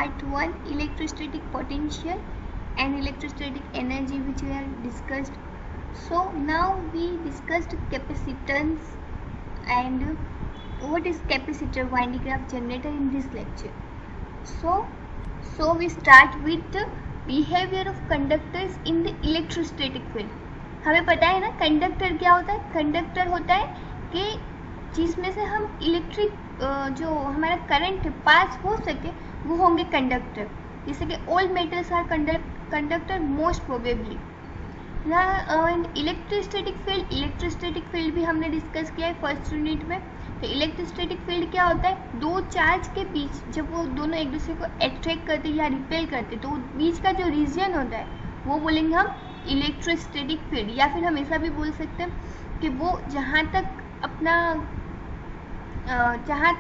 part 1 electrostatic potential and electrostatic energy which we have discussed. So now we discussed capacitance and what is capacitor, winding graph generator in this lecture. So we start with the behavior of conductors in the electrostatic field. हमें पता है ना conductor क्या होता है. Conductor होता है कि जिसमें से हम इलेक्ट्रिक जो हमारा करंट पास हो सके वो होंगे कंडक्टर. जैसे कि all metals are conductor most probably. Electrostatic field भी हमने डिस्कस किया है फर्स्ट यूनिट में. तो इलेक्ट्रोस्टैटिक फील्ड क्या होता है, दो चार्ज के बीच जब वो दोनों एक दूसरे को अट्रैक्ट करते या रिपेल करते तो बीच का जो रीजन होता है वो बोलेंगे हम इलेक्ट्रोस्टैटिक फील्ड. या फिर हम ऐसा भी बोल सकते हैं कि वो जहाँ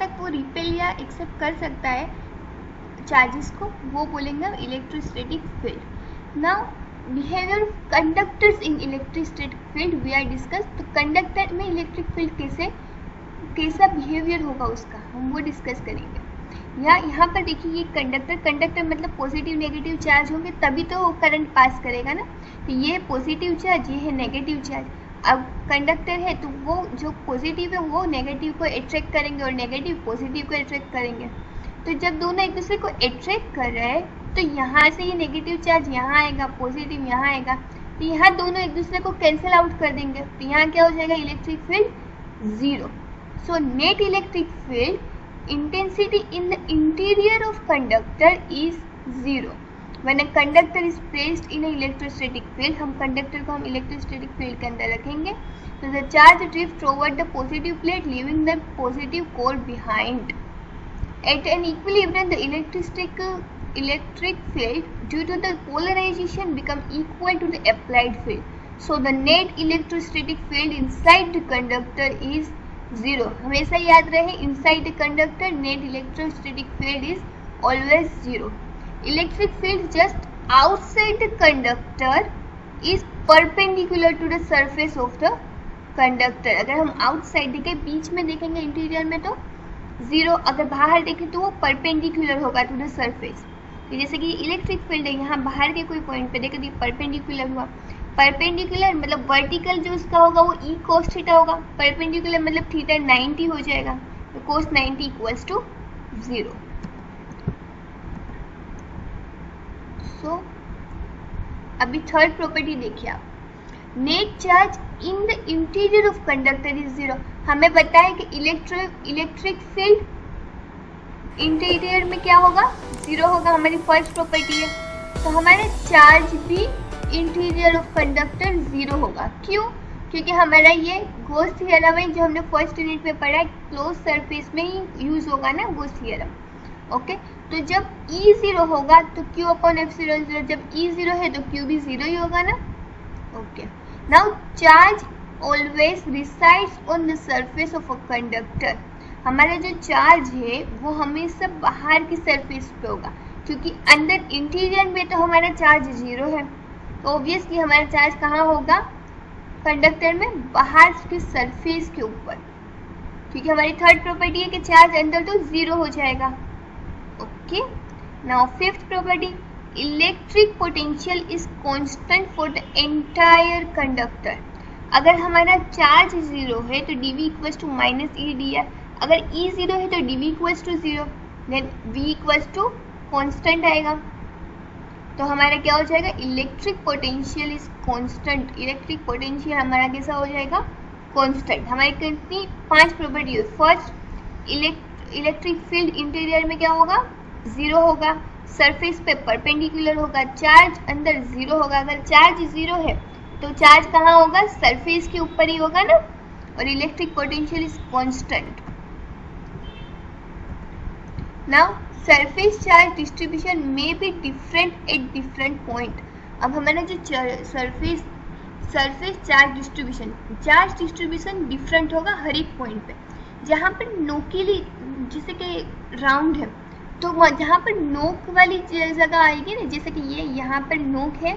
तक वो रिपेल या एक्सेप्ट कर सकता है चार्जेस को वो बोलेंगे हम electrostatic field. Now behaviour of conductors in electrostatic field we are discuss. तो कंडक्टर में इलेक्ट्रिक फील्ड कैसा बिहेवियर होगा उसका हम वो डिस्कस करेंगे. यहाँ पर देखिए ये कंडक्टर मतलब पॉजिटिव नेगेटिव चार्ज होंगे तभी तो वो करंट पास करेगा ना. तो ये पॉजिटिव चार्ज, ये है नेगेटिव चार्ज. अब कंडक्टर है तो वो जो पॉजिटिव है वो नेगेटिव को अट्रैक्ट करेंगे और नेगेटिव पॉजिटिव को अट्रैक्ट करेंगे. तो जब दोनों एक दूसरे को अट्रैक्ट कर रहे हैं तो यहाँ से ये नेगेटिव चार्ज यहाँ आएगा, पॉजिटिव यहाँ आएगा. तो यहाँ दोनों एक दूसरे को कैंसिल आउट कर देंगे. तो यहाँ क्या हो जाएगा, electric field zero. So net electric field intensity in the interior of conductor is zero. When a conductor is placed in an electrostatic field, हम कंडक्टर को हम इलेक्ट्रोस्टैटिक फील्ड के अंदर रखेंगे. तो the charge drift toward the positive plate, leaving the positive core behind. At an equilibrium, the electric field due to the polarization become equal to the applied field. So the net electrostatic field inside the conductor is zero. हमेशा याद रहे inside the conductor net electrostatic field is always zero. Electric field just outside the conductor is perpendicular to the surface of the conductor. अगर हम outside देखें, बीच में देखेंगे interior में तो जीरो, अगर बाहर देखें तो वो परपेंडिकुलर होगा टू द सरफेस. जैसे कि इलेक्ट्रिक फील्ड है, यहाँ बाहर के कोई पॉइंट पे देखें तो परपेंडिकुलर हुआ. परपेंडिकुलर मतलब वर्टिकल जो उसका होगा वो ई कोस थीटा होगा. परपेंडिकुलर मतलब थीटा 90 हो जाएगा. तो कोस 90 इक्वल्स टू जीरो. सो अभी थर्ड प्रॉपर्टी देखिए आप. Net charge in the interior of conductor is zero. हमें पता है कि इलेक्ट्रिक फील्ड इंटीरियर में क्या होगा, जीरो होगा. हमारी फर्स्ट प्रॉपर्टी है. तो हमारा चार्ज भी इंटीरियर ऑफ कंडक्टर जीरो होगा. क्यों? क्योंकि हमारा ये गॉस थ्योरम है जो हमने फर्स्ट यूनिट में पढ़ा है, क्लोज सरफेस में ही यूज होगा ना गॉस थ्योरम. ओके, तो जब E जीरो होगा तो Q upon F zero zero. जब E जीरो है तो Q भी जीरो ही होगा ना. Okay, now charge always resides on the surface of a conductor. हमारा जो चार्ज है वो हमेशा बाहर की सरफेस पे होगा, क्योंकि अंदर इंटीरियर में तो हमारा चार्ज जीरो है. तो ऑब्वियसली हमारा चार्ज कहाँ होगा, कंडक्टर में बाहर की सरफेस के ऊपर. क्योंकि हमारी थर्ड प्रॉपर्टी है कि चार्ज अंदर तो जीरो हो जाएगा. Okay, now fifth property, electric potential is constant for the entire conductor. अगर हमारा चार्ज जीरो है तो dV equals to minus E D R. अगर E जीरो है तो dV equals to zero, then V equals to constant आएगा. तो हमारा क्या हो जाएगा, electric potential is constant. Electric potential हमारा कैसा हो जाएगा, कांस्टेंट. हमारी कितनी 5 प्रॉपर्टी है. फर्स्ट, इलेक्ट्रिक फील्ड इंटीरियर में क्या होगा, जीरो होगा. सरफेस पे परपेंडिकुलर होगा. चार्ज अंदर जीरो होगा. अगर चार्ज जीरो है तो चार्ज कहाँ होगा, सरफेस के ऊपर ही होगा ना. और electric potential is constant. Now surface charge distribution may be different at different point. अब हमारा जो सरफेस चार्ज डिस्ट्रीब्यूशन डिफरेंट होगा हर एक पॉइंट पे. जहाँ पर नोकीली जैसे कि राउंड है तो जहाँ पर नोक वाली जगह आएगी ना, जैसे कि ये यहाँ पर नोक है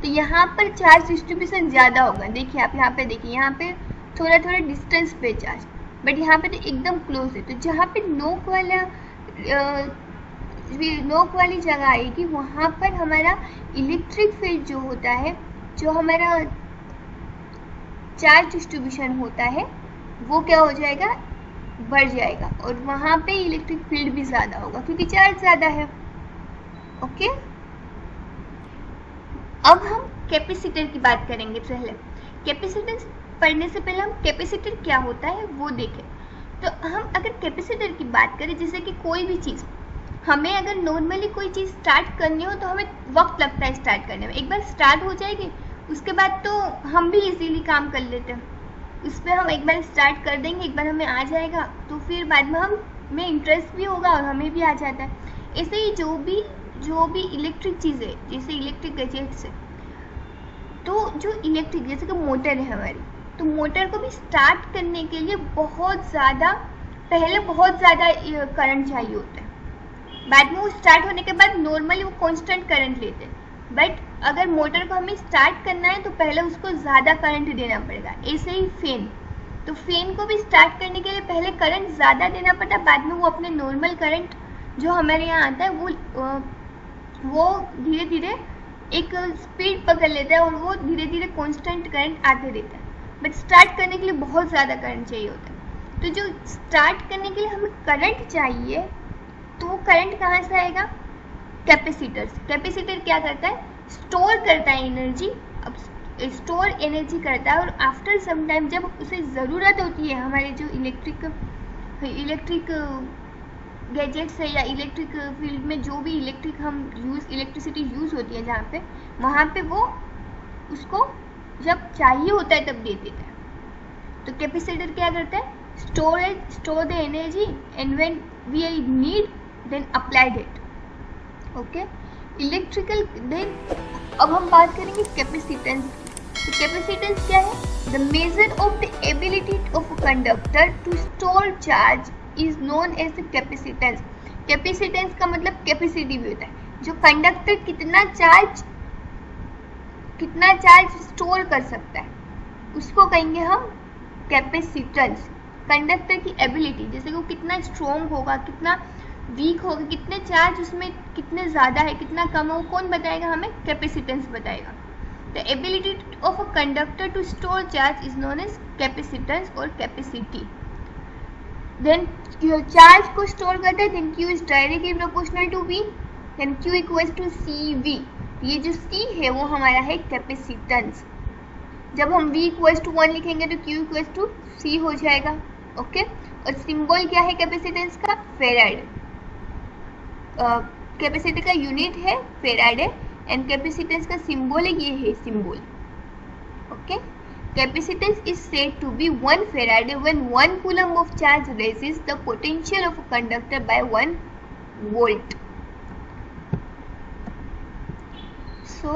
तो यहाँ पर चार्ज डिस्ट्रीब्यूशन ज़्यादा होगा. देखिए आप यहाँ पे देखिए, यहाँ पे थोड़ा थोड़ा डिस्टेंस पे चार्ज, बट यहाँ पे तो एकदम क्लोज है. तो जहाँ पे नोक वाला नोक वाली जगह आएगी, वहाँ पर हमारा इलेक्ट्रिक फील्ड जो होता है, जो हमारा चार्ज डिस्ट्रीब्यूशन होता है, वो क्या हो जाएगा, बढ़ जाएगा, और वहाँ पे इलेक्ट्रिक फील्ड भी ज़्यादा होगा क्योंकि चार्ज ज़्यादा है। ओके, अब हम कैपेसिटर की बात करेंगे। पहले कैपेसिटेंस पढ़ने से पहले हम कैपेसिटर क्या होता है वो देखें। तो हम अगर कैपेसिटर की बात करें, जैसे कि कोई भी चीज़, हमें अगर नॉर्मली कोई चीज़ स्टार्ट करनी हो तो हमें वक्त लगता है स्टार्ट करने में। एक बार स्टार्ट हो जाएगी उसके बाद तो हम भी इजीली काम कर लेते हैं। उस पर हम एक बार स्टार्ट कर देंगे, एक बार हमें आ जाएगा तो फिर बाद में हमें इंटरेस्ट भी होगा और हमें भी आ जाता है। ऐसे ही जो भी इलेक्ट्रिक चीज़ है, जैसे इलेक्ट्रिक गैजेट्स है, तो जो इलेक्ट्रिक, जैसे कि मोटर है हमारी, तो मोटर को भी स्टार्ट करने के लिए पहले बहुत ज़्यादा करंट चाहिए होता है। बाद में वो स्टार्ट होने के बाद नॉर्मली वो कांस्टेंट करंट लेते हैं। बट अगर मोटर को हमें स्टार्ट करना है तो पहले उसको ज़्यादा करंट देना पड़ेगा। ऐसे ही फैन, तो फैन को भी स्टार्ट करने के लिए पहले करंट ज़्यादा देना पड़ता है, बाद में वो अपने नॉर्मल करंट जो हमारे यहाँ आता है वो धीरे धीरे एक स्पीड पकड़ लेता है और वो धीरे धीरे कांस्टेंट करंट आते रहता है। बट स्टार्ट करने के लिए बहुत ज़्यादा करंट चाहिए होता है। तो जो स्टार्ट करने के लिए हमें करंट चाहिए, तो वो करंट कहाँ से आएगा, कैपेसिटर से। कैपेसिटर क्या करता है, स्टोर करता है एनर्जी। अब स्टोर एनर्जी करता है और आफ्टर सम टाइम जब उसे ज़रूरत होती है, हमारे जो इलेक्ट्रिक गैजेट्स है या इलेक्ट्रिक फील्ड में जो भी इलेक्ट्रिसिटी यूज़ होती है जहाँ पे, वहाँ पे वो उसको जब चाहिए होता है तब दे देता है। तो कैपेसिटर क्या करता है, store the energy and when we need then applied it. Okay, electrical. Then अब हम बात करेंगे कैपेसिटेंस। तो कैपेसिटेंस क्या है, the measure of the ability of a conductor to store charge is known as the capacitance. Capacitance का मतलब capacity भी होता है, जो कंडक्टर कितना चार्ज स्टोर कर सकता है, उसको कहेंगे हम कैपेसिटेंस। कंडक्टर की एबिलिटी, जैसे कि वो कितना स्ट्रॉन्ग होगा, कितना वीक होगा, कितने चार्ज उसमें कितने ज़्यादा है, कितना कम है, वो कौन बताएगा, हमें कैपेसिटेंस बताएगा। The ability of a conductor to store charge is known as capacitance और कैपेसिटी। देन चार्ज को स्टोर करता है, then Q is directly proportional to V, then Q equals to CV। ये जो C है वो हमारा है कैपेसिटेंस। जब हम V इक्वल्स टू 1 लिखेंगे तो Q इक्वल्स टू C हो जाएगा। ओके, और सिंबल क्या है कैपेसिटेंस का, फेराड। कैपेसिटी का यूनिट है फेराड है, एंड कैपेसिटेंस का सिंबल है, ये है symbol. Okay, capacitance is said to be 1 farad when 1 coulomb of charge raises the potential of a conductor by 1 volt. So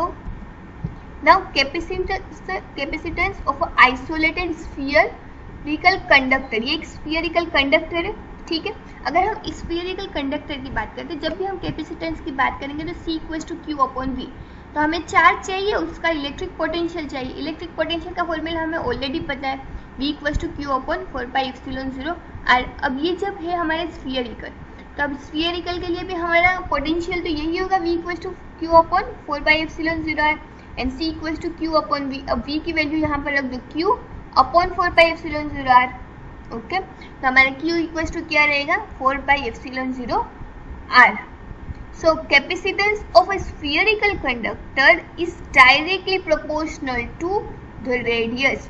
now capacitance of an isolated spherical conductor, ये एक spherical conductor है, ठीक है। अगर हम spherical conductor की बात करते हैं, जब भी हम कैपेसिटेंस की बात करेंगे तो C equals to Q upon V। तो हमें चार्ज चाहिए, उसका इलेक्ट्रिक पोटेंशियल चाहिए। इलेक्ट्रिक पोटेंशियल का फॉर्मूला हमें ऑलरेडी पता है, V equals to Q upon 4πε0 R। अब ये जब है हमारे स्फीयरिकल, तो अब स्फीयरिकल के लिए भी हमारा पोटेंशियल तो यही होगा, V equals to Q upon 4πε0 R and C equals to Q upon V। अब V की वैल्यू यहाँ पर रख दो, Q अपॉन 4πε0 R। ओके, तो हमारा Q इक्वल्स टू क्या रहेगा, 4πε0 R। So capacitance of a spherical conductor is directly proportional to the radius।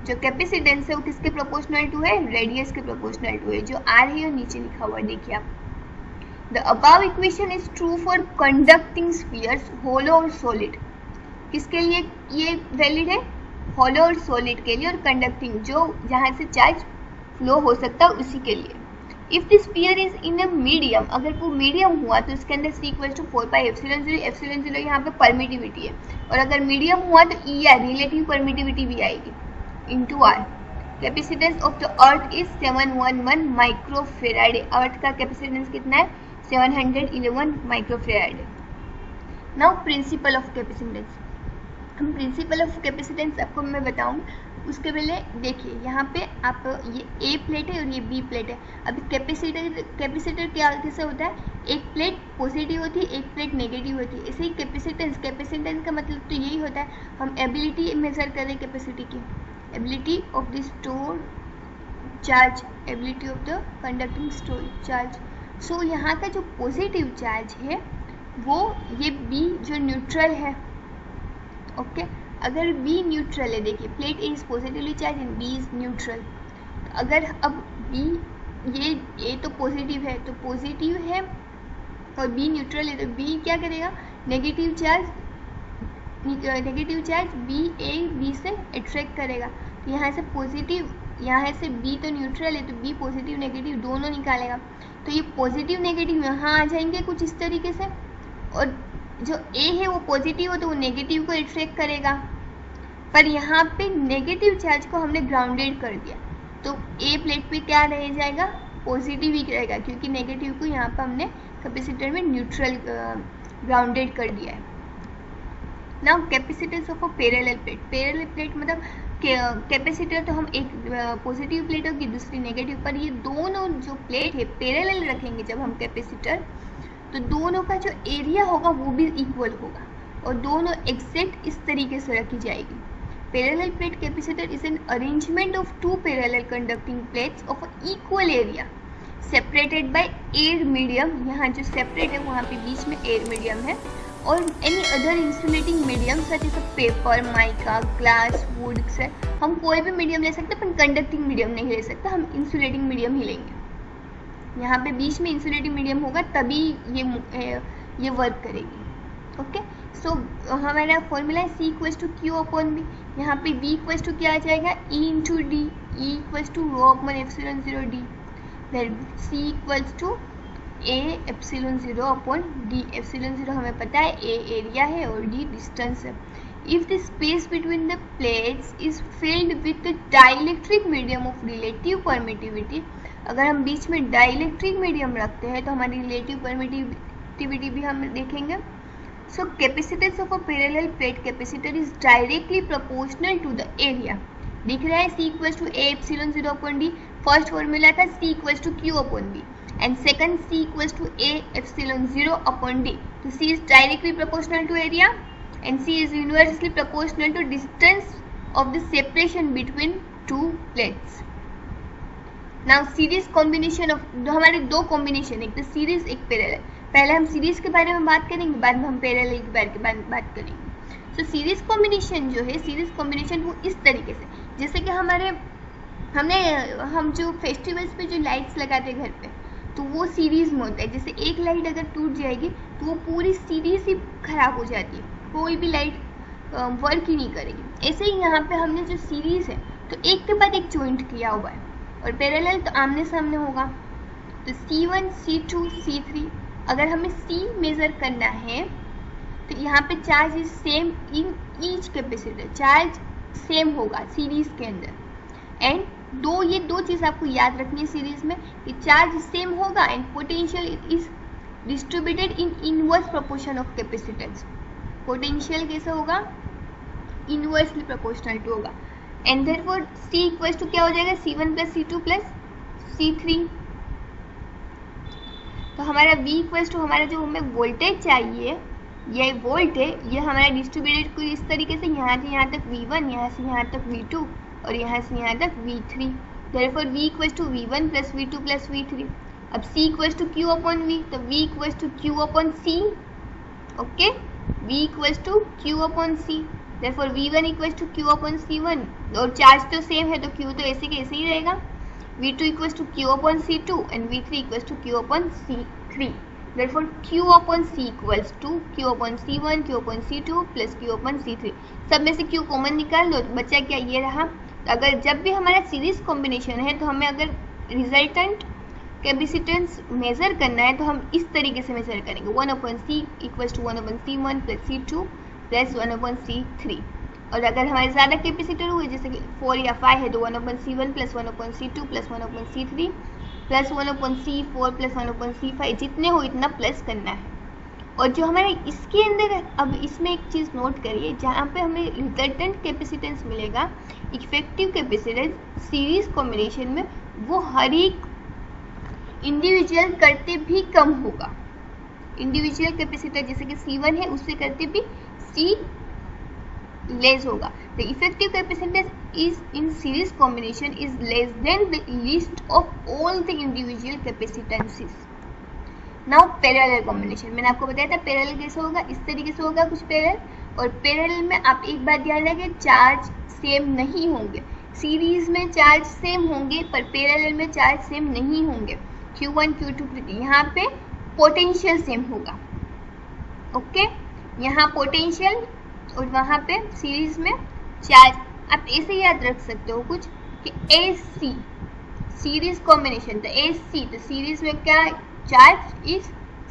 जो कैपेसिटेंस है वो किसके प्रोपोर्शनल टू है, रेडियस के प्रोपोर्शनल टू है, जो R है और नीचे लिखा हुआ देखिए आप। The above equation is true for conducting spheres, hollow और solid। किसके लिए ये वैलिड है, hollow और solid के लिए, और conducting जो जहाँ से चार्ज फ्लो हो सकता है उसी के लिए। If the sphere is in a medium, अगर वो मीडियम हुआ तो इसके अंदर C इक्वल्स टू 4πε0, ε0 यहाँ पे परमिटिविटी है, और अगर मीडियम हुआ तो ER रिलेटिव परमिटिविटी भी आएगी, into R। Capacitance of the earth is 711 microfarad. Earth का कैपेसिटेंस कितना है, 711 microfarad. Now principle of capacitance. हम प्रिंसिपल ऑफ कैपेसिटेंस आपको मैं बताऊँ, उसके पहले देखिए यहाँ पे आप ये ए प्लेट है और ये बी प्लेट है। अभी कैपेसिटर क्या कैसे होता है, एक प्लेट पॉजिटिव होती है, एक प्लेट नेगेटिव होती है। ऐसे ही कैपेसिटेंस का मतलब तो यही होता है, हम एबिलिटी मेजर कर रहे हैं कैपेसिटी की, ability of the store charge, ability of the conducting store charge. So यहाँ का जो पॉजिटिव चार्ज है वो ये बी जो न्यूट्रल है, ओके। अगर B न्यूट्रल है, देखिए plate A is positively charge and B is neutral. अगर अब B ये A तो पॉजिटिव है, तो पॉजिटिव है और B न्यूट्रल है, तो B क्या करेगा, नेगेटिव चार्ज B से अट्रैक्ट करेगा। तो यहाँ से पॉजिटिव, यहाँ से B तो न्यूट्रल है, तो B पॉजिटिव नेगेटिव दोनों निकालेगा। तो ये पॉजिटिव नेगेटिव यहाँ आ जाएंगे कुछ इस तरीके से, और जो A है वो पॉजिटिव हो तो वो नेगेटिव को अट्रैक्ट करेगा। पर यहाँ पे नेगेटिव चार्ज को हमने ग्राउंडेड कर दिया, तो A प्लेट पे क्या रह जाएगा, पॉजिटिव ही रहेगा, क्योंकि नेगेटिव को यहाँ पे हमने कैपेसिटर में न्यूट्रल ग्राउंडेड कर दिया है। Now capacitance of a parallel plate मतलब कैपेसिटर तो हम एक पॉजिटिव प्लेट होगी दूसरी नेगेटिव, पर ये दोनों जो प्लेट है पैरेलल रखेंगे जब हम कैपेसिटर, तो दोनों का जो एरिया होगा वो भी इक्वल होगा और दोनों एग्जैक्ट इस तरीके से रखी जाएगी। Parallel plate capacitor is an arrangement of two parallel conducting plates of equal area separated by air medium. यहाँ जो सेपरेट है वहाँ पे बीच में एयर मीडियम है, और any other insulating medium such as paper, mica, glass, wood से हम कोई भी मीडियम ले सकते हैं, पर कंडक्टिंग मीडियम नहीं ले सकते, हम इंसुलेटिंग मीडियम ही लेंगे। यहाँ पे बीच में इंसुलेटिंग मीडियम होगा तभी ये वर्क करेगी, ओके। सो हमारा फॉर्मूला है C equals to Q upon B। यहाँ पे B इक्वल्स टू क्या आ जाएगा, E into D, E equals to rho upon epsilon 0 D, फिर C equals to A epsilon 0 upon D। Epsilon 0 हमें पता है A एरिया है और D डिस्टेंस है। If the space between the plates is filled with the dielectric medium of relative permittivity, अगर हम बीच में डाइलेक्ट्रिक मीडियम रखते हैं तो हमारी रिलेटिव परमिटिविटी भी हम देखेंगे। So capacitance of a parallel plate capacitor is directly proportional to the area. दिख रहा है C equals to A epsilon 0 upon D। First formula था C equals to Q upon B and second C equals to A epsilon 0 upon D। तो C is directly proportional to area and C is inversely proportional to distance of the separation between two plates. Now series combination of हमारे दो combination, एक तो series एक parallel. पहले हम series के बारे में बात करेंगे, बाद में हम पैरेलल के बारे में बात करेंगे। तो सीरीज कॉम्बिनेशन जो है, सीरीज कॉम्बिनेशन वो इस तरीके से, जैसे कि हम जो फेस्टिवल्स पे जो लाइट्स लगाते हैं घर पे, तो वो सीरीज में होता है। जैसे एक लाइट अगर टूट जाएगी तो वो पूरी सीरीज ही खराब हो जाती है, कोई भी लाइट वर्क ही नहीं करेगी। ऐसे ही यहाँ पे हमने जो सीरीज है तो एक के बाद एक जॉइंट किया हुआ है, और पैरेलल तो आमने सामने होगा। तो C1, C2, C3, अगर हमें C मेजर करना है तो यहाँ पे charge is same in each capacitor, charge same होगा सीरीज के अंदर। एंड ये दो चीज़ आपको याद रखनी है सीरीज में, कि चार्ज सेम होगा and potential is distributed in inverse proportion of capacitance. Potential कैसे होगा, इनवर्सली प्रोपोर्शनल टू होगा। And therefore C equals to क्या हो जाएगा, C1 plus C2 plus C3। तो हमारा V इक्वल्स टू हमारा जो हमें वोल्टेज चाहिए, ये वोल्ट है, ये हमारा डिस्ट्रीब्यूटेड कुछ इस तरीके से, यहाँ से यहाँ तक V1, यहाँ से यहाँ तक V2 और यहाँ से यहाँ तक V3। Therefore V equals to V1 plus V2 plus V3। अब C equals to Q upon V, तो V equals to Q upon C, okay. V equals to Q upon C, therefore V1 equals to Q upon C1, और charge तो same है तो Q तो ऐसे के ऐसे ही रहेगा। V2 equals to Q upon C2 and V3 equals to Q upon C3, therefore Q upon C equals to Q upon C1, Q upon C2 plus Q upon C3। सब में से Q कॉमन निकाल दो, बचा क्या, ये रहा। तो अगर जब भी हमारा सीरीज कॉम्बिनेशन है तो हमें अगर रिजल्टेंट कैपेसिटेंस मेजर करना है तो हम इस तरीके से मेजर करेंगे, 1/C equals to 1/C1 plus C2 plus 1/C3। और अगर हमारे ज़्यादा कैपेसिटर हुए जैसे कि 4 या 5 है तो 1/C1 plus 1/C2 plus 1/C3 plus 1/C4 plus 1/C5, जितने हो इतना प्लस करना है, और जो हमारे इसके अंदर है, अब इसमें एक चीज़ नोट करिए, जहाँ पे हमें रिजल्टेंट कैपेसिटेंस मिलेगा, इफेक्टिव कैपेसिटेंस सीरीज कॉम्बिनेशन में, वो हर एक इंडिविजुअल करते भी कम होगा। इंडिविजुअल कैपेसिटर जैसे कि C1 है, उससे करते भी C लेस होगा। The effective capacitance is in series combination is less than the list of all the individual capacitances. Now parallel combination, मैंने आपको बताया था पैरेलल कैसे होगा, इस तरीके से होगा कुछ पैरेलल। और पैरेलल में आप एक बात ध्यान रखें, चार्ज सेम नहीं होंगे। सीरीज में चार्ज सेम होंगे पर पैरेलल में चार्ज सेम नहीं होंगे। Q1 Q2 Q3 यहाँ पे पोटेंशियल सेम होगा। ओके, यहाँ पोटेंशियल और वहाँ पे सीरीज में चार्ज। आप ऐसे याद रख सकते हो कुछ कि AC सीरीज कॉम्बिनेशन, तो AC तो सीरीज में क्या charge is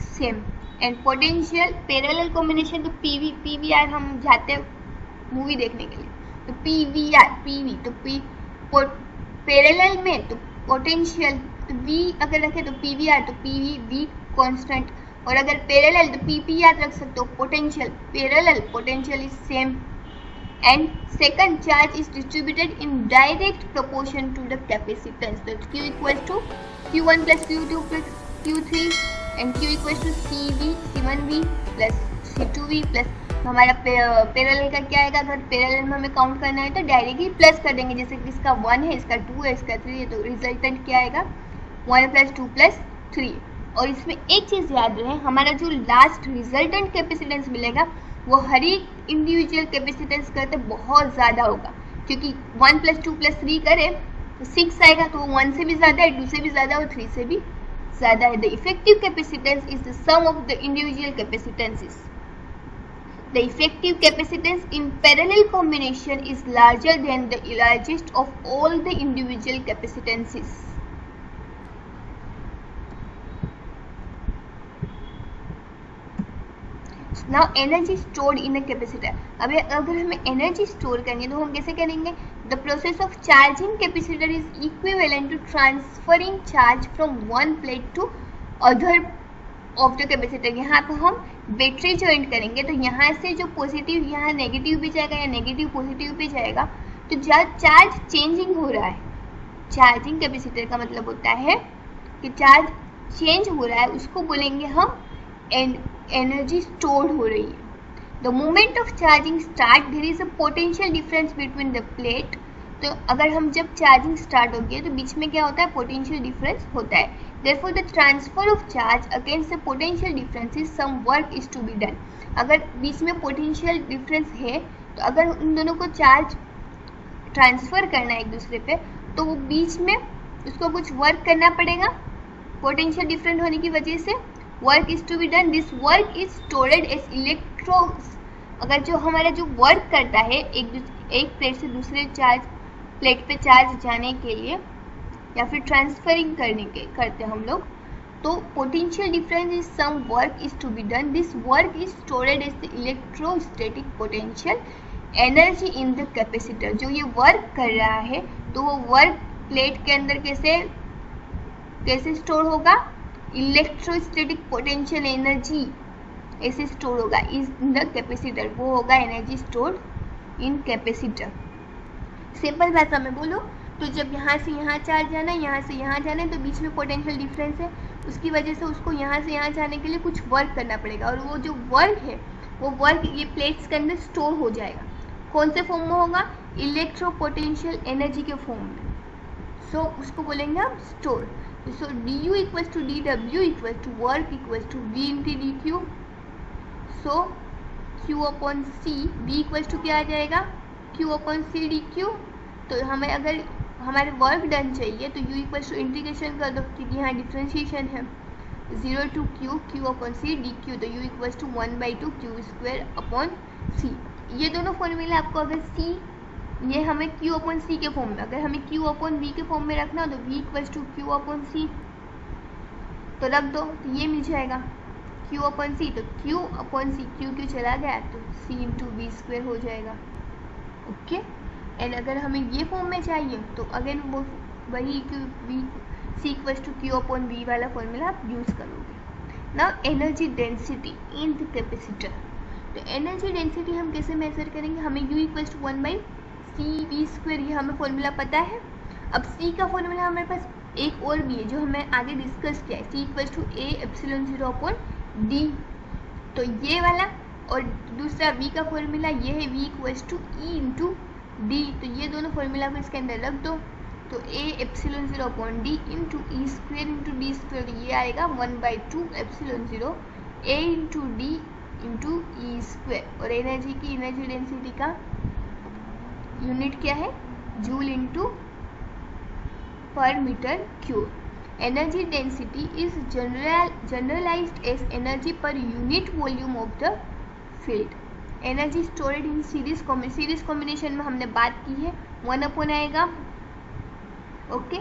same, and potential parallel combination तो PVR हम जाते हैं मूवी देखने के लिए, तो PV तो पैरेलल में तो पोटेंशियल तो V अगर रखे तो PVR तो PV कांस्टेंट, और अगर पैरेलल तो PP याद रख सकते हो, potential parallel potential is same, and second charge is distributed in direct proportion to the capacitance. तो Q equal to Q1 plus Q2 plus Q3 and Q equal to C1V plus C2V plus हमारा parallel का क्या आएगा, अगर parallel में हमें count करना है तो डायरेक्टली प्लस कर देंगे, जैसे कि इसका 1 है, इसका 2 है, इसका 3 है, तो रिजल्टेंट क्या आएगा 1 प्लस 2 प्लस 3। और इसमें एक चीज़ याद रहे, हमारा जो लास्ट रिजल्टेंट कैपेसिटेंस मिलेगा वो हर एक इंडिविजुअल कैपेसिटेंस करते बहुत ज़्यादा होगा, क्योंकि 1 प्लस 2 प्लस 3 करें तो 6 आएगा, तो वो 1 से भी ज़्यादा है, 2 से भी ज़्यादा और 3 से भी ज़्यादा है। The effective capacitance is the sum of the individual capacitances. The effective capacitance in parallel combination is larger than the largest of all the individual capacitances. Now energy stored in a capacitor. अब अगर हमें energy store करनी है तो हम कैसे करेंगे? The process of charging capacitor is equivalent to transferring charge from one plate to other of the capacitor. यहाँ पर हम बैटरी ज्वाइंट करेंगे तो यहाँ से जो पॉजिटिव यहाँ नेगेटिव पे जाएगा या नेगेटिव पॉजिटिव पे जाएगा, तो जब चार्ज चेंजिंग हो रहा है, चार्जिंग कैपेसिटर का मतलब होता है कि चार्ज चेंज हो रहा है, उसको बोलेंगे हम एनर्जी स्टोर्ड हो रही है। The moment of charging start there is a potential difference between the plate. तो अगर हम जब चार्जिंग स्टार्ट होगी तो बीच में क्या होता है, पोटेंशियल डिफरेंस होता है। Therefore, the transfer of charge against the potential difference is some work is to be done. अगर बीच में पोटेंशियल डिफरेंस है तो अगर उन दोनों को चार्ज ट्रांसफर करना है एक दूसरे पे, तो वो बीच में उसको कुछ वर्क करना पड़ेगा, पोटेंशियल डिफरेंट होने की वजह से work is to be done. This work is stored as electrons. अगर जो हमारा जो वर्क करता है एक प्लेट से दूसरे प्लेट पे चार्ज जाने के लिए या फिर ट्रांसफरिंग करते हम लोग, तो potential difference is some work is to be done. This work is stored as the electrostatic potential energy in the capacitor. जो ये वर्क कर रहा है तो वो वर्क प्लेट के अंदर कैसे स्टोर होगा, इलेक्ट्रोस्टैटिक पोटेंशियल एनर्जी ऐसे स्टोर होगा इन द कैपेसिटर, वो होगा एनर्जी स्टोर्ड इन कैपेसिटर। सिंपल भाषा में बोलो तो जब यहाँ से यहाँ चार्ज जाना है, यहाँ से यहाँ जाना है, तो बीच में पोटेंशियल डिफरेंस है, उसकी वजह से उसको यहाँ से यहाँ जाने के लिए कुछ वर्क करना पड़ेगा, और वो जो वर्क है वो वर्क ये प्लेट्स के अंदर स्टोर हो जाएगा। कौन से फॉर्म में होगा, इलेक्ट्रो पोटेंशियल एनर्जी के फॉर्म में। सो उसको बोलेंगे हम store. So du equals to dw equals to work equals to v into dq। So q upon c, v equals to क्या आ जाएगा, q अपॉन c dq। तो हमें अगर हमारे वर्क डन चाहिए तो u इक्वल्स टू इंटीग्रेशन कर दो, क्योंकि यहाँ डिफ्रेंशिएशन है, 0 to q upon c dq। तो u equals to 1/2 q square upon c। ये दोनों फॉर्मूला आपको अगर c, ये हमें q अपॉन c के फॉर्म में, अगर हमें q अपॉन v के फॉर्म में रखना तो v equals to q upon c तो रख दो, तो ये मिल जाएगा q अपॉन c। तो q अपॉन c, q चला गया तो c इंटू वी स्क्वायर हो जाएगा। ओके, एंड अगर हमें ये फॉर्म में चाहिए तो अगेन वो वही C equals to Q upon V वाला फॉर्मूला आप यूज़ करोगे। Now energy density in the capacitor. तो एनर्जी डेंसिटी हम कैसे मेजर करेंगे, हमें U इक्वल्स टू 1/CV², ये हमें फॉर्मूला पता है। अब C का फॉर्मूला हमारे पास एक और भी है जो हमें आगे डिस्कस किया है, C इक्वल्स टू A/0/D, तो ये वाला, और दूसरा V का फॉर्मूला ये है V इक्वल्स टू E/D, तो ये दोनों फॉर्मूला को इसके अंदर रख दो, तो A/0/D इंटू E²/D², तो ये आएगा 1/2/0 A/D इंटू E², और एनर्जी की एनर्जी डेंसिटी का यूनिट क्या है, joule into per metre cube. Energy density is generalised as energy per unit volume of the field. Energy stored in series combination में हमने बात की है, 1 आएगा। ओके,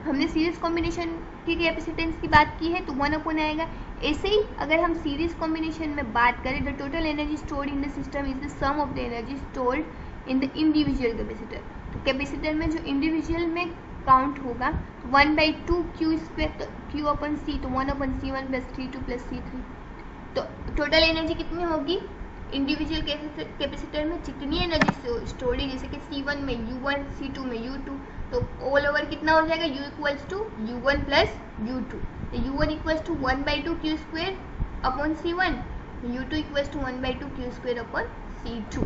हमने सीरीज कॉम्बिनेशन की कैपेसिटेंस की बात की है तो 1 आएगा। ऐसे ही अगर हम सीरीज कॉम्बिनेशन में बात करें, the total energy stored in the system is the sum of the energy stored in the individual capacitor. तो कैपेसिटर में जो इंडिविजुअल में काउंट होगा 1/2 Q² Q/C, तो 1/C1 + C2 + C3। तो टोटल एनर्जी कितनी होगी इंडिविजुअल कैपेसिटर में, जितनी एनर्जी स्टोर्ड है, जैसे कि C1 में U1, C2 में U2, तो ऑल ओवर कितना हो जाएगा, U equals to U1 + U2, तो U1 equals to 1/2 Q²/C1, U2 equals to 1/2 Q²/C2।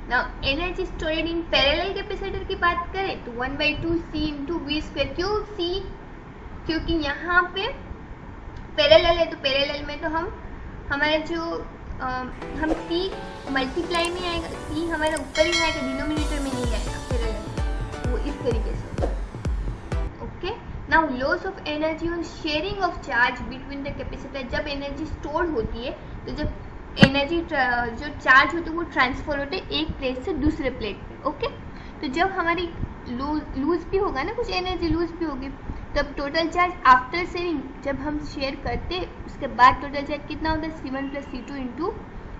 Now energy stored in parallel capacitor की बात करें तो 1/2 C इंटू V²। क्यों C, क्योंकि यहाँ पे पैरेलल है, तो पैरेलल में तो हमारा जो हम C मल्टीप्लाई में आएगा, C हमारा ऊपर ही आएगा, डिनोमिनेटर में नहीं आएगा पैरेलल, वो इस तरीके से। Okay, now loss of energy और sharing of charge between the capacitor. जब एनर्जी स्टोर होती है तो जब एनर्जी जो चार्ज होती है वो ट्रांसफर होते हैं एक प्लेट से दूसरे प्लेट पे। ओके, तो जब हमारी लूज भी होगा ना, कुछ एनर्जी लूज भी होगी, तब टोटल चार्ज आफ्टर शेयरिंग, जब हम शेयर करते उसके बाद टोटल चार्ज कितना होता है, C1 + C2 into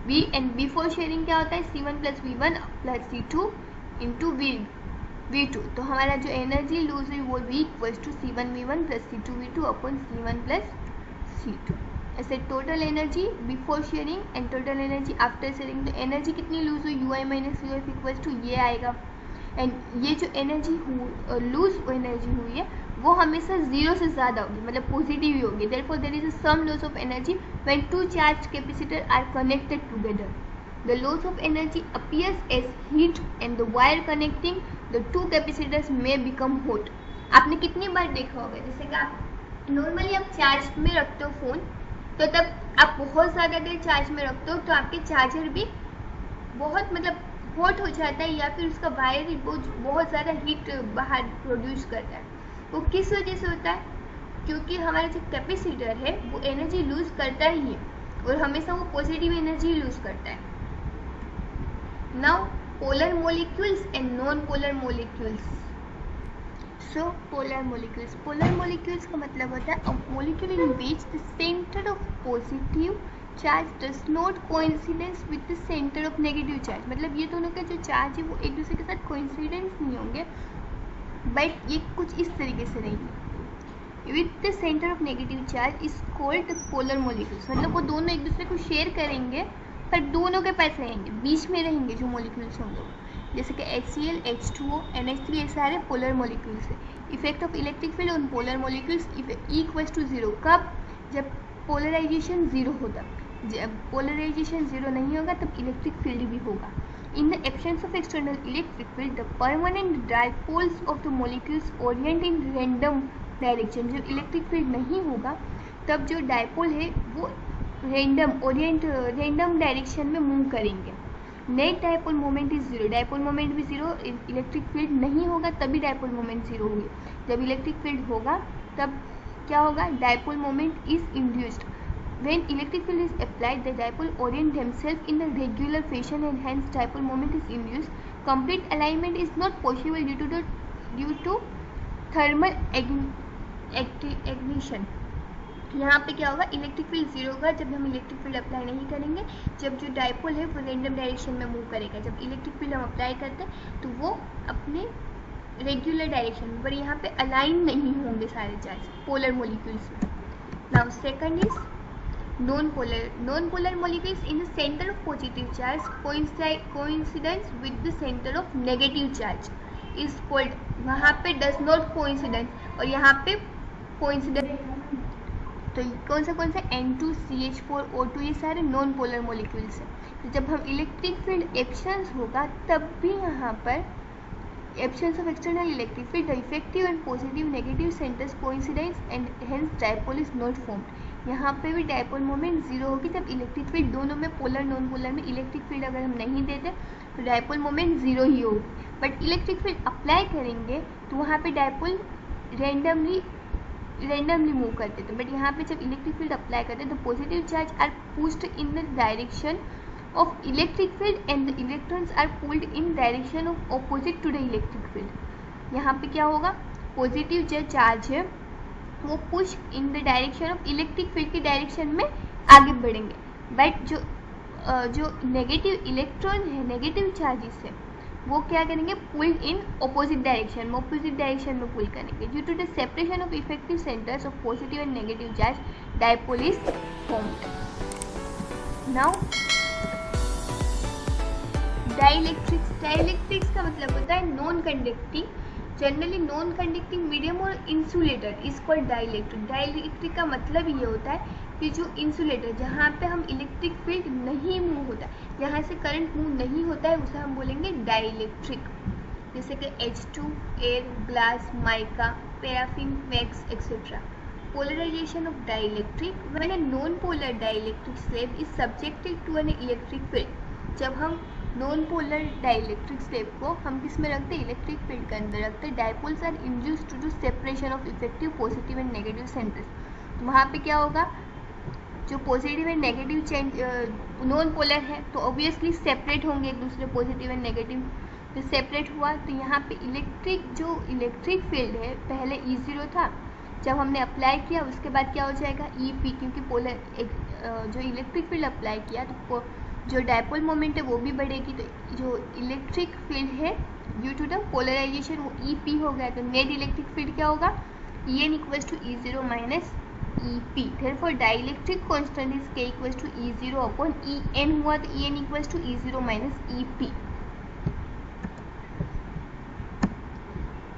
V, and before sharing क्या होता है, C1 + V1 + C2 into V2। तो हमारा जो एनर्जी लूज हुई वो V equals to C1V1 + C2V2 upon C1 + C2। ऐसे total energy before sharing and total energy after sharing. तो एनर्जी कितनी लूज हुई, UI - UF इक्वल्स टू ये आएगा, एंड ये जो एनर्जी लूज एनर्जी हुई है वो हमेशा 0 से ज़्यादा होगी, मतलब पॉजिटिव ही होगी। Therefore there is a some loss of energy when two charge capacitor are connected together. The loss of energy appears as heat and the wire connecting the two capacitors may become hot. आपने कितनी बार देखा होगा, जैसे कि आप normally आप charge में रखते हो फ़ोन, तो तब आप बहुत ज़्यादा देर चार्ज में रखते हो तो आपके चार्जर भी बहुत मतलब हॉट हो जाता है, या फिर उसका वायर ही बहुत ज़्यादा हीट बाहर प्रोड्यूस करता है। वो किस वजह से होता है, क्योंकि हमारा जो कैपेसिटर है वो एनर्जी लूज करता ही है, और हमेशा वो पॉजिटिव एनर्जी लूज करता है। Now polar molecules and non polar molecules. So polar molecules का मतलब होता है अ molecule in which the centre of positive charge does not coincidence with the centre of negative charge. मतलब ये दोनों के जो चार्ज है वो एक दूसरे के साथ कोइंसिडेंस नहीं होंगे, बट ये कुछ इस तरीके से रहेंगे। With the centre of negative charge is called polar molecules. मतलब वो दोनों एक दूसरे को शेयर करेंगे पर दोनों के पास रहेंगे, बीच में रहेंगे जो मोलिक्यूल्स होंगे, जैसे कि HCl, H2O, NH3, ये सारे पोलर मोलिक्यूल्स है। Effect of electric field on polar molecules equals to 0। कब, जब पोलराइजेशन 0 होगा। जब पोलराइजेशन 0 नहीं होगा तब इलेक्ट्रिक फील्ड भी होगा। In the absence of external electric field the permanent dipoles of the molecules Orient in random direction. जब इलेक्ट्रिक फील्ड नहीं होगा तब जो डायपोल है वो रैंडम डायरेक्शन में मूव करेंगे। Net dipole moment is 0। Dipole moment भी 0, इलेक्ट्रिक फील्ड नहीं होगा तभी डायपोल मोमेंट 0 होगी। जब इलेक्ट्रिक फील्ड होगा तब क्या होगा, dipole moment is induced. When electric field is applied, the dipole orient themselves in the regular fashion and hence dipole moment is induced. Complete alignment is not possible due to thermal ignition. यहाँ पे क्या होगा, electric field 0 होगा जब हम electric field apply नहीं करेंगे, जब जो डायपोल है वो रैंडम डायरेक्शन में मूव करेगा। जब इलेक्ट्रिक फील्ड हम अप्लाई करते हैं तो वो अपने रेगुलर डायरेक्शन में, पर यहाँ पे अलाइन नहीं होंगे सारे चार्ज पोलर मोलिक्यूल्स में। Now second is non polar molecules in the center of positive charge coincidence with the center of negative charge is called, वहाँ पे does not coincidence और यहाँ पे coincidence। तो कौन सा N2CH4O2 ये सारे नॉन पोलर मॉलिक्यूल्स हैं। तो जब हम इलेक्ट्रिक फील्ड एक्सचेंज होगा तब भी यहाँ पर absence of external electric field, the effective and positive negative centers coincidence and hence dipole is not formed। यहाँ पे भी डायपोल मोमेंट जीरो होगी जब इलेक्ट्रिक फील्ड दोनों में पोलर नॉन पोलर में इलेक्ट्रिक फील्ड अगर हम नहीं देते तो डायपोल मोमेंट जीरो ही होगी। बट इलेक्ट्रिक फील्ड अप्लाई करेंगे तो वहाँ पे डायपोल रेंडमली मूव करते थे। बट यहाँ पे जब इलेक्ट्रिक फील्ड अप्लाई करते हैं तो positive charge are pushed in the direction of electric field and the electrons are pulled in direction of opposite to the electric field। यहाँ पे क्या होगा, पॉजिटिव जो चार्ज है वो push in the direction of electric field की direction में आगे बढ़ेंगे। बट जो नेगेटिव इलेक्ट्रॉन है, नेगेटिव चार्जेस है, वो क्या करेंगे, पुल इन ऑपोजिट डायरेक्शन में पुल करेंगे। Due to the separation of effective centres of positive and negative charge dipole is formed. Now dielectrics का मतलब होता है non conducting, generally non conducting medium और insulator is called dielectric. Dielectric का मतलब ये होता है कि जो इंसुलेटर, जहाँ पे हम इलेक्ट्रिक फील्ड नहीं मूव होता, जहाँ से करंट मूव नहीं होता है, उसे हम बोलेंगे डाइलेक्ट्रिक। जैसे कि H2, air, glass, mica, paraffin, wax etcetera. Polarisation of dielectric, when a non polar dielectric slab is subjected to an electric field. जब हम नॉन पोलर डाइलेक्ट्रिक स्लैब को हम किस में रखते हैं, इलेक्ट्रिक फील्ड के अंदर रखते हैं। Dipoles are induced to do separation of effective positive and negative centres. वहाँ पे क्या होगा, जो positive and negative non polar है तो ऑब्वियसली सेपरेट होंगे एक दूसरे, पॉजिटिव एंड नेगेटिव। तो सेपरेट हुआ तो यहाँ पे इलेक्ट्रिक फील्ड है पहले E0 था, जब हमने अप्लाई किया उसके बाद क्या हो जाएगा EP, क्योंकि पोलर जो इलेक्ट्रिक फील्ड अप्लाई किया तो जो डायपोल मोमेंट है वो भी बढ़ेगी। तो जो इलेक्ट्रिक फील्ड है ड्यू टू द पोलराइजेशन वो EP हो गया। तो नेट इलेक्ट्रिक फील्ड क्या होगा, En equals to E0 minus EP। Therefore dielectric constant is K equals to E0 upon En हुआ तो En equals to E0 minus EP।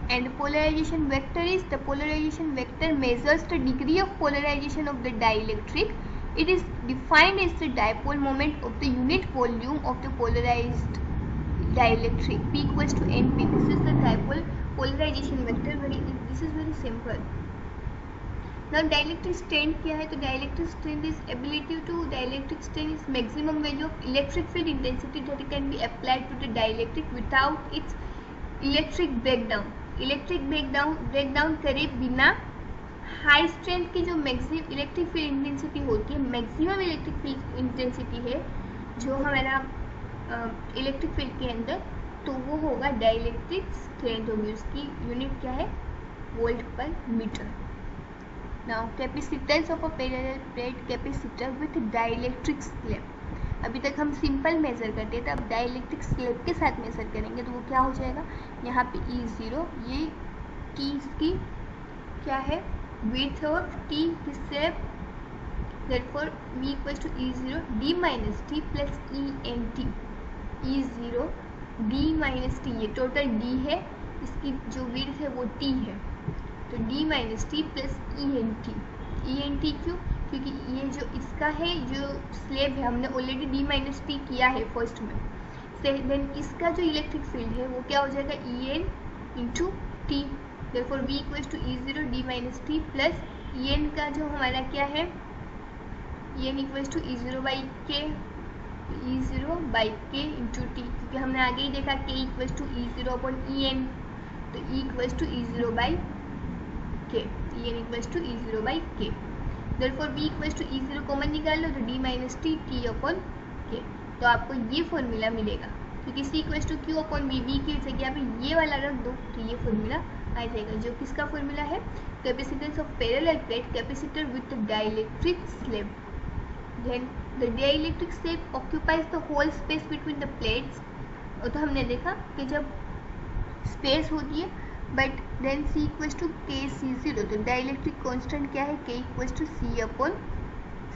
And polarization vector is, the polarization vector measures the degree of polarization of the dielectric. It is defined as the dipole moment of the unit volume of the polarized dielectric. P equals to NP. This is the dipole polarization vector. This is very simple. Now dielectric strength क्या है, तो dielectric strength is ability to, dielectric strength is maximum value of electric field intensity that can be applied to the dielectric without its electric breakdown. Electric breakdown करे बिना high strength की जो maximum electric field intensity होती है, maximum electric field intensity है जो हमारा electric field के अंदर, तो वो होगा डाइलेक्ट्रिक स्ट्रेंथ होगी। उसकी यूनिट क्या है, volt per metre. Now capacitance of a parallel plate capacitor with dielectric slab. अभी तक हम सिंपल मेज़र करते थे, अब डाइलेक्ट्रिक स्लैब के साथ मेज़र करेंगे तो वो क्या हो जाएगा, यहाँ पे E0 ये T इसकी क्या है, विड्थ और T slab, therefore V equals to E0 D minus T plus ENT। E0 D minus T, ये टोटल D है, इसकी जो विड्थ है वो T है, तो D minus T plus ENT क्यों, क्योंकि ये जो इसका है जो स्लैब है हमने ऑलरेडी D माइनस T किया है फर्स्ट में, देन इसका जो इलेक्ट्रिक फील्ड है वो क्या हो जाएगा En into T। Therefore V equals to E0 D minus T plus En का जो हमारा क्या है, En equals to E0 by K, E0 by K into T, क्योंकि हमने आगे ही देखा K equals to E0 upon En, तो E equals to E0 by K, En equals to E0 by K। Therefore B equals to E0 common निकाल लो तो D minus T T upon K, तो आपको ये फॉर्मूला मिलेगा, क्योंकि C equals to Q upon B, B की जगह पे ये वाला रख दो तो ये फॉर्मूला आ जाएगा, जो किसका फॉर्मूला है, capacitance of parallel plate capacitor with dielectric slab. Then the dielectric slab occupies the whole space between the plates. और तो हमने देखा कि जब स्पेस होती है but then C equals to KC0, तो डाइलेक्ट्रिक कांस्टेंट क्या है, K equals to C upon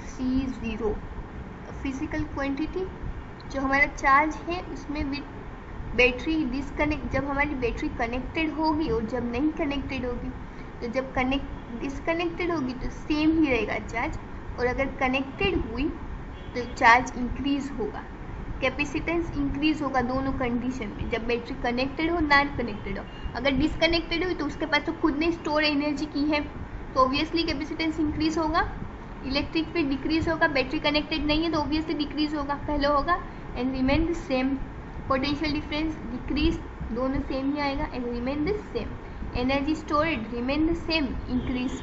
C0 physical quantity जो हमारा चार्ज है उसमें विद बैटरी डिसकनेक्ट, जब हमारी बैटरी कनेक्टेड होगी और जब नहीं कनेक्टेड होगी, तो जब डिसकनेक्टेड होगी तो सेम ही रहेगा चार्ज, और अगर कनेक्टेड हुई तो चार्ज इंक्रीज होगा, कैपेसिटेंस इंक्रीज होगा दोनों कंडीशन में, जब बैटरी कनेक्टेड हो नॉट कनेक्टेड हो। अगर डिसकनेक्टेड हुई तो उसके पास तो खुद ने स्टोर एनर्जी की है, तो ऑब्वियसली कैपेसिटेंस इंक्रीज होगा, इलेक्ट्रिक फील्ड डिक्रीज होगा। बैटरी कनेक्टेड नहीं है तो ऑब्वियसली डिक्रीज होगा, पहले होगा। And remain the same, potential difference decrease, दोनों सेम ही आएगा। And remain the same, energy storeyed remain the same, increase.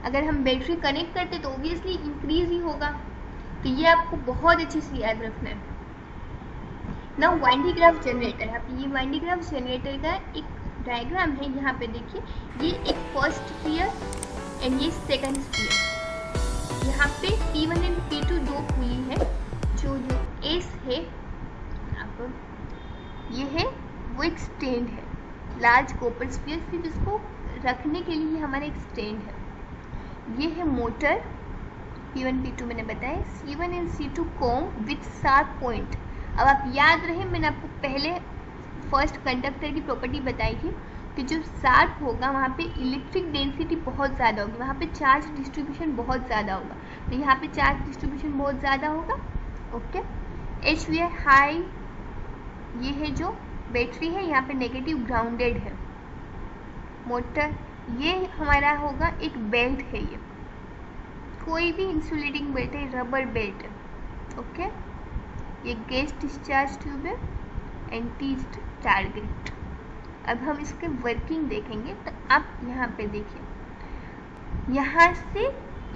अगर हम बैटरी कनेक्ट करते तो ऑब्वियसली इंक्रीज ही होगा। तो ये आपको बहुत अच्छे से याद रखना है। Now wine de Graaff generator, आप ये वाइन डी ग्राफ जनरेटर का एक डायग्राम है, यहाँ पे देखिए, ये एक फर्स्ट स्फीयर एंड ये सेकंड स्फीयर। यहाँ पे P1 एंड P2 दो पुली है, जो एस है, अब ये है वो एक स्टैंड है, लार्ज कॉपर स्फीयर, फिर इसको रखने के लिए हमारा एक स्टैंड है। ये है मोटर P1 P2 मैंने बताया, C1 and C2 com with sharp point. अब आप याद रहे, मैंने आपको पहले फर्स्ट कंडक्टर की प्रॉपर्टी बताई थी कि जो शार्प होगा वहाँ पे इलेक्ट्रिक डेंसिटी बहुत ज़्यादा होगी, वहाँ पे चार्ज डिस्ट्रीब्यूशन बहुत ज़्यादा होगा, तो यहाँ पे चार्ज डिस्ट्रीब्यूशन बहुत ज़्यादा होगा। ओके, HV हाई, ये है जो बैटरी है, यहाँ पे नेगेटिव ग्राउंडेड है। मोटर, ये हमारा होगा एक बेल्ट है, ये कोई भी इंसुलेटिंग बेल्ट है, रबर बेल्ट है। ओके, ये गैस डिस्चार्ज ट्यूब है, एंटीज्ड टारगेट। अब हम इसके वर्किंग देखेंगे, तो आप यहाँ पे देखिए, यहाँ से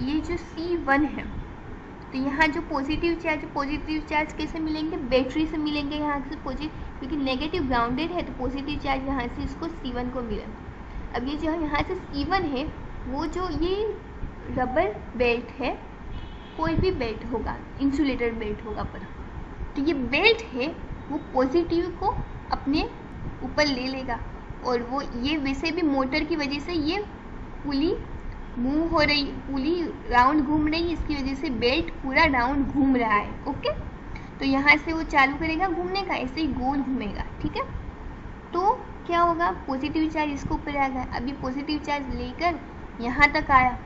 ये जो C1 है, तो यहाँ जो पॉजिटिव चार्ज कैसे मिलेंगे, बैटरी से मिलेंगे, यहाँ से पॉजिटिव, क्योंकि नेगेटिव ग्राउंडेड है तो पॉजिटिव चार्ज यहाँ से इसको C1 को मिला। अब ये जो यहाँ से C1 है, वो जो ये रबर बेल्ट है, कोई भी बेल्ट होगा, इंसुलेटर बेल्ट होगा, पर तो ये बेल्ट है वो पॉजिटिव को अपने ऊपर ले लेगा, और वो ये वैसे भी मोटर की वजह से ये पुली मूव हो रही, पुली राउंड घूम रही है, इसकी वजह से बेल्ट पूरा राउंड घूम रहा है। ओके, तो यहाँ से वो चालू करेगा घूमने का, ऐसे ही गोल घूमेगा। ठीक है, तो क्या होगा, पॉजिटिव चार्ज इसको ऊपर आ गया। अभी पॉजिटिव चार्ज लेकर यहाँ तक आया,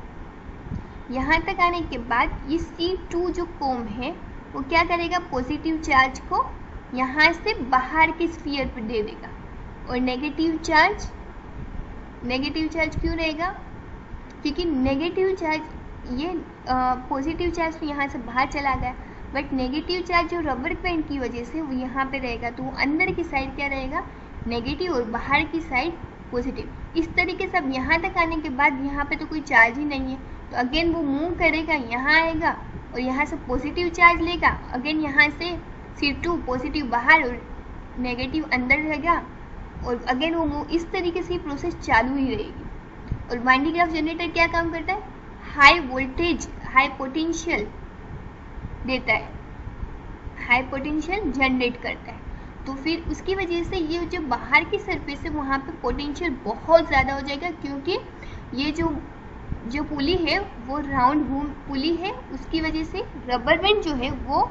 यहाँ तक आने के बाद ये C2 जो कॉम है वो क्या करेगा, पॉजिटिव चार्ज को यहाँ से बाहर के स्फीयर पर दे देगा, और नेगेटिव चार्ज क्यों रहेगा, क्योंकि नेगेटिव चार्ज ये पॉजिटिव चार्ज तो यहाँ से बाहर चला गया, बट नेगेटिव चार्ज जो रबर बैंड की वजह से वो यहाँ पे रहेगा, तो वो अंदर की साइड क्या रहेगा, नेगेटिव, और बाहर की साइड पॉजिटिव। इस तरीके से अब यहाँ तक आने के बाद यहाँ पे तो कोई चार्ज ही नहीं है, तो अगेन वो मूव करेगा, यहाँ आएगा और यहाँ से पॉजिटिव चार्ज लेगा, अगेन यहाँ से C2 पॉजिटिव बाहर और नेगेटिव अंदर रहेगा, और अगेन वो मूव, इस तरीके से प्रोसेस चालू ही रहेगी। और वाइन डी ग्राफ जनरेटर क्या काम करता है, हाई वोल्टेज हाई पोटेंशियल देता है, हाई पोटेंशियल जनरेट करता है, तो फिर उसकी वजह से ये जो बाहर की सरफेस है वहाँ पे पोटेंशियल बहुत ज़्यादा हो जाएगा, क्योंकि ये जो पुली है वो राउंड घूम पुली है, उसकी वजह से रबर बैंड जो है वो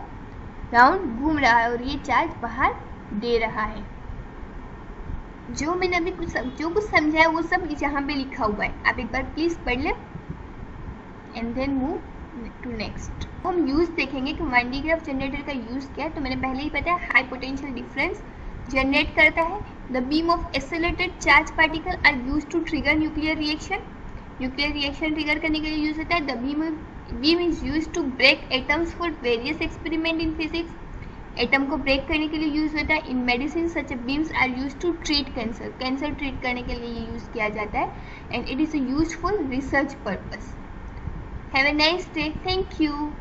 राउंड घूम रहा है और ये चार्ज बाहर दे रहा है। जो मैंने अभी जो कुछ समझाया वो सब यहाँ पे लिखा हुआ है, आप एक बार प्लीज पढ़ लें and then move to next. हम यूज देखेंगे कि वाइन डी ग्राफ जनरेटर का यूज क्या है। तो मैंने पहले ही बताया, हाई पोटेंशियल डिफरेंस जनरेट करता है। The beam of accelerated charge particle are use to trigger nuclear reaction, nuclear reaction trigger करने के लिए यूज होता है। The beam is use to break atoms for various experiment in physics, atom को break करने के लिए यूज होता है। In medicine such beams are use to treat cancer, cancer treat करने के लिए ये यूज किया जाता है। And it is use for research purpose. Have a nice day, thank you.